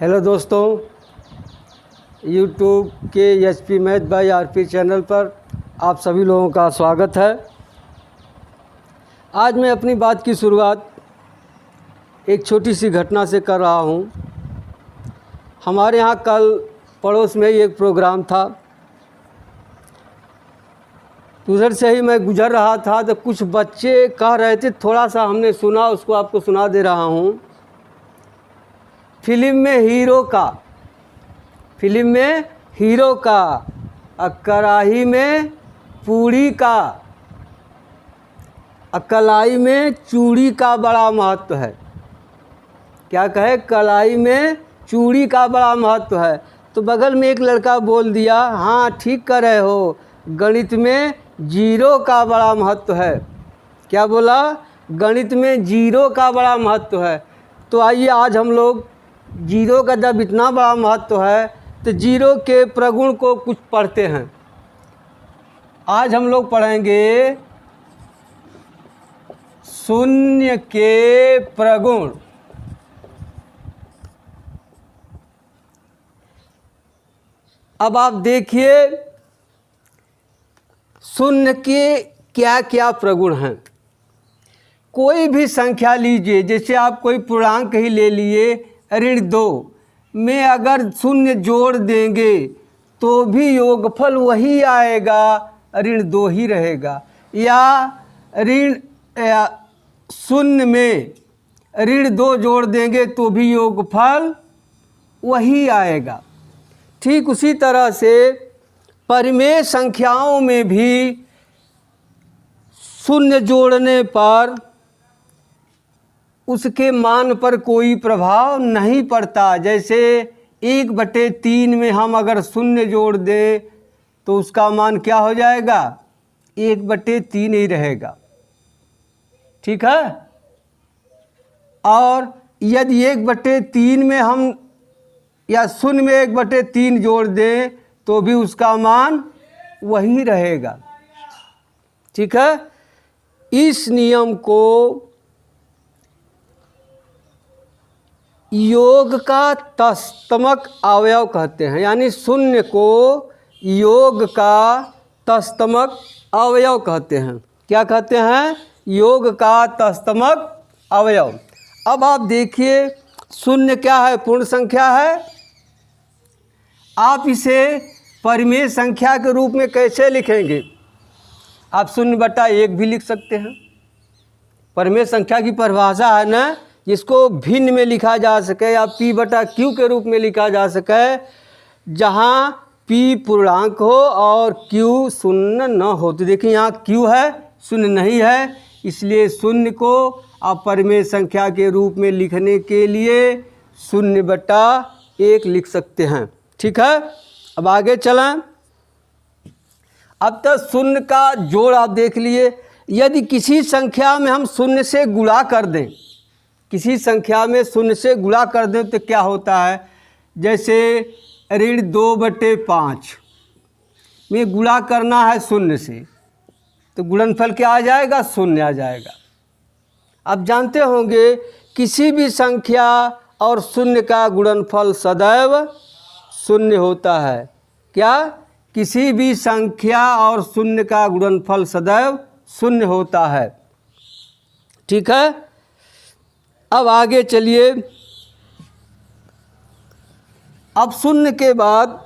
Hello दोस्तों, YouTube के HP math by RP channel पर आप सभी लोगों का स्वागत है। आज मैं अपनी बात की शुरुआत एक छोटी सी घटना से कर रहा हूँ। हमारे यहाँ कल पड़ोस में ही एक प्रोग्राम था। उधर से ही मैं गुज़र रहा था तो कुछ बच्चे कह रहे थे, थोड़ा सा हमने सुना, उसको आपको सुना दे रहा हूँ। फिल्म में हीरो का कढ़ाई में पूड़ी का, कलाई में चूड़ी का बड़ा महत्व है। क्या कहे? कलाई में चूड़ी का बड़ा महत्व है। तो बगल में एक लड़का बोल दिया, हाँ ठीक कर रहे हो, गणित में जीरो का बड़ा महत्व है। क्या बोला? गणित में जीरो का बड़ा महत्व है। तो आइए आज हम लोग जीरो का जब इतना बड़ा महत्व है तो जीरो के प्रगुण को कुछ पढ़ते हैं। आज हम लोग पढ़ेंगे शून्य के प्रगुण। अब आप देखिए शून्य के क्या क्या प्रगुण हैं। कोई भी संख्या लीजिए, जैसे आप कोई पूर्णांक ही ले लिए, ऋण 2 में अगर शून्य जोड़ देंगे तो भी योगफल वही आएगा, ऋण 2 ही रहेगा। या शून्य में ऋण 2 जोड़ देंगे तो भी योगफल वही आएगा। ठीक उसी तरह से परिमेय संख्याओं में भी शून्य जोड़ने पर उसके मान पर कोई प्रभाव नहीं पड़ता। जैसे 1/3 में हम अगर शून्य जोड़ दें तो उसका मान क्या हो जाएगा? 1/3 ही रहेगा। ठीक है। और यदि 1/3 में हम या शून्य में 1/3 जोड़ दें तो भी उसका मान वही रहेगा। ठीक है। इस नियम को योग का तस्तमक अवयव कहते हैं। यानी शून्य को योग का तस्तमक अवयव कहते हैं। क्या कहते हैं? योग का तस्तमक अवयव। अब आप देखिए शून्य क्या है? पूर्ण संख्या है। आप इसे परिमेय संख्या के रूप में कैसे लिखेंगे? आप 0/1 भी लिख सकते हैं। परिमेय संख्या की परिभाषा है ना, जिसको भिन्न में लिखा जा सके या P/Q के रूप में लिखा जा सके, जहाँ P पूर्णांक हो और Q शून्य न हो। तो देखिए यहाँ Q है, शून्य नहीं है, इसलिए शून्य को आप परिमेय संख्या के रूप में लिखने के लिए 0/1 लिख सकते हैं। ठीक है। अब आगे चलें। अब तक शून्य का जोड़ आप देख लिए। यदि किसी संख्या में हम शून्य से गुणा कर दें, किसी संख्या में शून्य से गुणा कर दें तो क्या होता है? जैसे ऋण 2/5 में गुणा करना है शून्य से, तो गुणनफल क्या आ जाएगा? शून्य आ जाएगा। आप जानते होंगे किसी भी संख्या और शून्य का गुणनफल सदैव शून्य होता है। क्या? किसी भी संख्या और शून्य का गुणनफल सदैव शून्य होता है। ठीक है। अब आगे चलिए। अब शून्य के बाद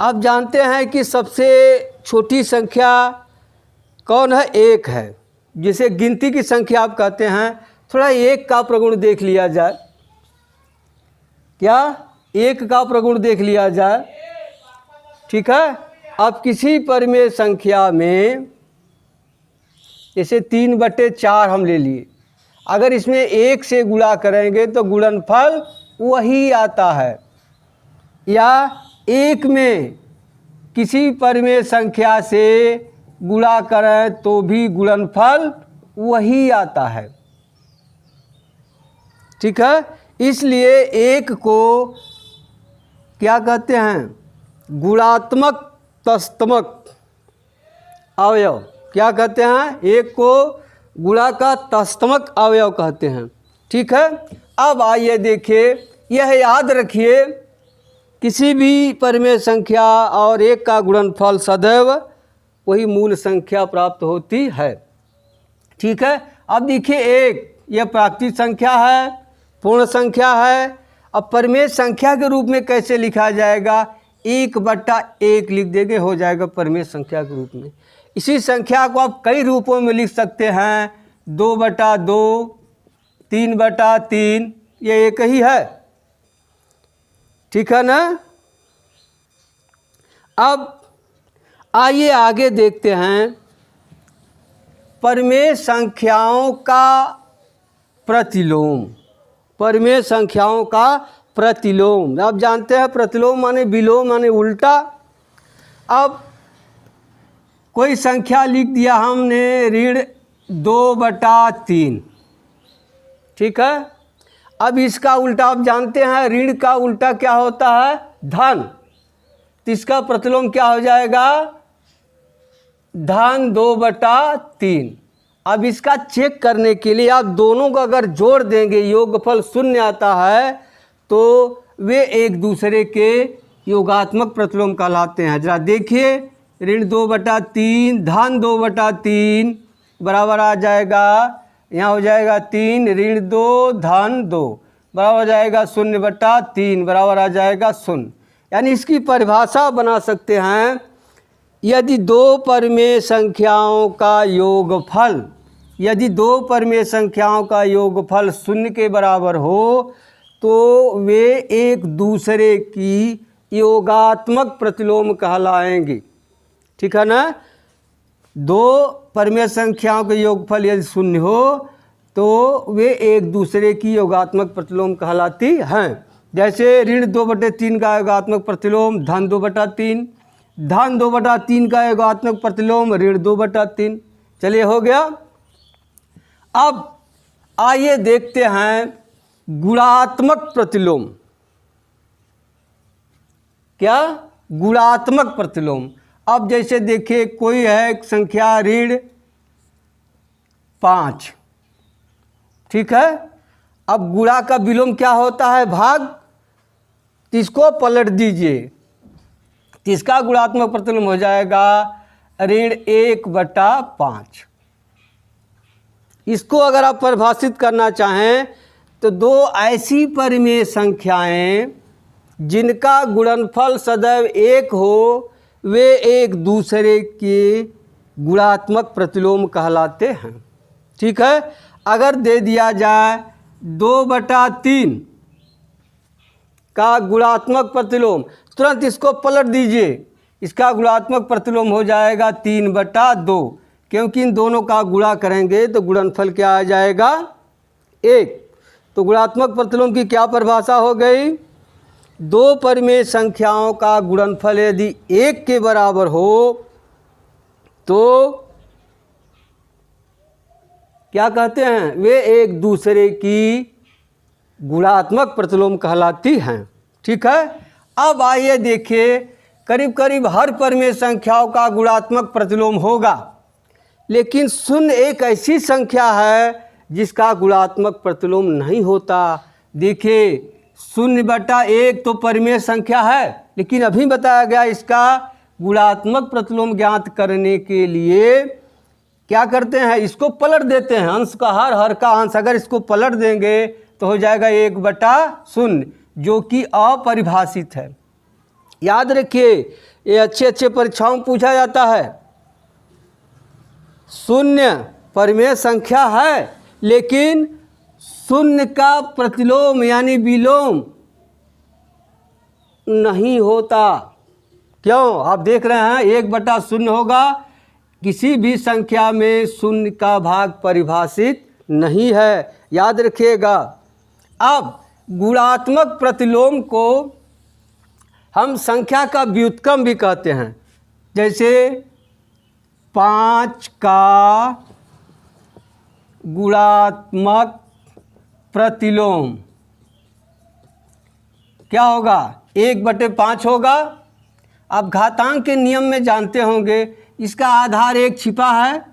आप जानते हैं कि सबसे छोटी संख्या कौन है? 1 है, जिसे गिनती की संख्या आप कहते हैं। थोड़ा 1 का प्रगुण देख लिया जाए। क्या? 1 का प्रगुण देख लिया जाए। ठीक है। अब किसी परिमेय संख्या में जैसे 3/4 हम ले लिए, अगर इसमें 1 से गुणा करेंगे तो गुणनफल वही आता है। या 1 में किसी परिमेय संख्या से गुणा करें तो भी गुणनफल वही आता है। ठीक है। इसलिए 1 को क्या कहते हैं? गुणात्मक तस्तमक अवयव। क्या कहते हैं? 1 को गुणा का तस्तमक अवयव कहते हैं। ठीक है। अब आइए देखिए, यह याद रखिए, किसी भी परिमेय संख्या और एक का गुणनफल सदैव वही मूल संख्या प्राप्त होती है। ठीक है। अब देखिए, एक यह प्राकृतिक संख्या है, पूर्ण संख्या है। अब परिमेय संख्या के रूप में कैसे लिखा जाएगा? 1/1 लिख देंगे, हो जाएगा परिमेय संख्या के रूप में। इसी संख्या को आप कई रूपों में लिख सकते हैं, 2/2, 3/3, ये एक ही है। ठीक है ना। अब आइए आगे देखते हैं, परिमेय संख्याओं का प्रतिलोम। परिमेय संख्याओं का प्रतिलोम, आप जानते हैं प्रतिलोम माने विलोम माने उल्टा। अब कोई संख्या लिख दिया हमने ऋण 2/3, ठीक है। अब इसका उल्टा आप जानते हैं, ऋण का उल्टा क्या होता है? धन। तो इसका प्रतिलोम क्या हो जाएगा? धन 2/3। अब इसका चेक करने के लिए आप दोनों को अगर जोड़ देंगे, योगफल 0 आता है, तो वे एक दूसरे के योगात्मक प्रतिलोम कहलाते हैं। जरा देखिए, ऋण 2/3 धन 2/3 बराबर आ जाएगा, यहाँ हो जाएगा 3, ऋण 2 धन 2 बराबर हो जाएगा 0/3 बराबर आ जाएगा 0। यानी इसकी परिभाषा बना सकते हैं, यदि दो परिमेय संख्याओं का योगफल, यदि दो परिमेय संख्याओं का योगफल 0 के बराबर हो, तो वे एक दूसरे की योगात्मक प्रतिलोम कहलाएंगे। ठीक है ना। दो परिमेय संख्याओं के योगफल यदि 0 हो, तो वे एक दूसरे की योगात्मक प्रतिलोम कहलाती हैं। जैसे ऋण 2/3 का योगात्मक प्रतिलोम धन 2/3, धन 2/3 का योगात्मक प्रतिलोम ऋण 2/3। चलिए, हो गया। अब आइए देखते हैं गुणात्मक प्रतिलोम। क्या? गुणात्मक प्रतिलोम। अब जैसे देखिए, कोई है संख्या ऋण 5, ठीक है। अब गुणा का विलोम क्या होता है? भाग। तो इसको पलट दीजिए, तो इसका गुणात्मक प्रतिलोम हो जाएगा ऋण 1/5। इसको अगर आप परिभाषित करना चाहें, तो दो ऐसी परिमेय संख्याएं जिनका गुणनफल सदैव 1 हो, वे एक दूसरे के गुणात्मक प्रतिलोम कहलाते हैं। ठीक है। अगर दे दिया जाए 2/3 का गुणात्मक प्रतिलोम, तुरंत इसको पलट दीजिए, इसका गुणात्मक प्रतिलोम हो जाएगा 3/2, क्योंकि इन दोनों का गुणा करेंगे तो गुणनफल क्या आ जाएगा? 1। तो गुणात्मक प्रतिलोम की क्या परिभाषा हो गई? दो परिमेय संख्याओं का गुणनफल यदि 1 के बराबर हो, तो क्या कहते हैं? वे एक दूसरे की गुणात्मक प्रतिलोम कहलाती हैं। ठीक है। अब आइए देखिए, करीब करीब हर परिमेय संख्याओं का गुणात्मक प्रतिलोम होगा, लेकिन 0 एक ऐसी संख्या है जिसका गुणात्मक प्रतिलोम नहीं होता। देखिए, 0/1 तो परिमेय संख्या है, लेकिन अभी बताया गया इसका गुणात्मक प्रतिलोम ज्ञात करने के लिए क्या करते हैं? इसको पलट देते हैं, अंश का हर का अंश। अगर इसको पलट देंगे तो हो जाएगा 1/0, जो कि अपरिभाषित है। याद रखिए, ये अच्छे परीक्षाओं में पूछा जाता है। 0 परिमेय संख्या है, लेकिन 0 का प्रतिलोम यानी विलोम नहीं होता। क्यों? आप देख रहे हैं 1/0 होगा, किसी भी संख्या में 0 का भाग परिभाषित नहीं है, याद रखिएगा। अब गुणात्मक प्रतिलोम को हम संख्या का व्युत्क्रम भी कहते हैं। जैसे 5 का गुणात्मक प्रतिलोम क्या होगा? 1/5 होगा। आप घातांक के नियम में जानते होंगे, इसका आधार 1 छिपा है,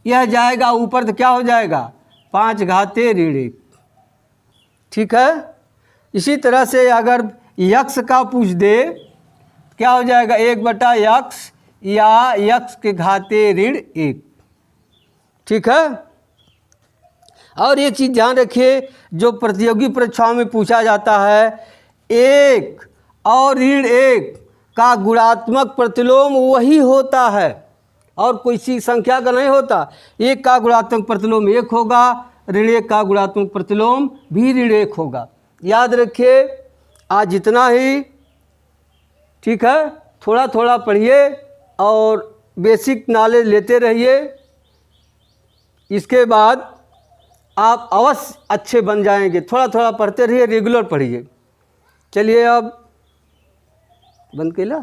यह जाएगा ऊपर तो क्या हो जाएगा? 5 घाते ऋण 1। ठीक है। इसी तरह से अगर यक्स का पूछ दे क्या हो जाएगा, 1/x या x के घाते ऋण 1। ठीक है। और ये चीज़ ध्यान रखिए, जो प्रतियोगी परीक्षाओं में पूछा जाता है, 1 और ऋण 1 का गुणात्मक प्रतिलोम वही होता है और कोई सी संख्या का नहीं होता। 1 का गुणात्मक प्रतिलोम 1 होगा, ऋण 1 का गुणात्मक प्रतिलोम भी ऋण 1 होगा। याद रखिए, आज जितना ही, ठीक है, थोड़ा थोड़ा पढ़िए और बेसिक नॉलेज लेते रहिए। इसके बाद आप अवश्य अच्छे बन जाएंगे। थोड़ा थोड़ा पढ़ते रहिए, रेगुलर पढ़िए। चलिए अब बंद केला।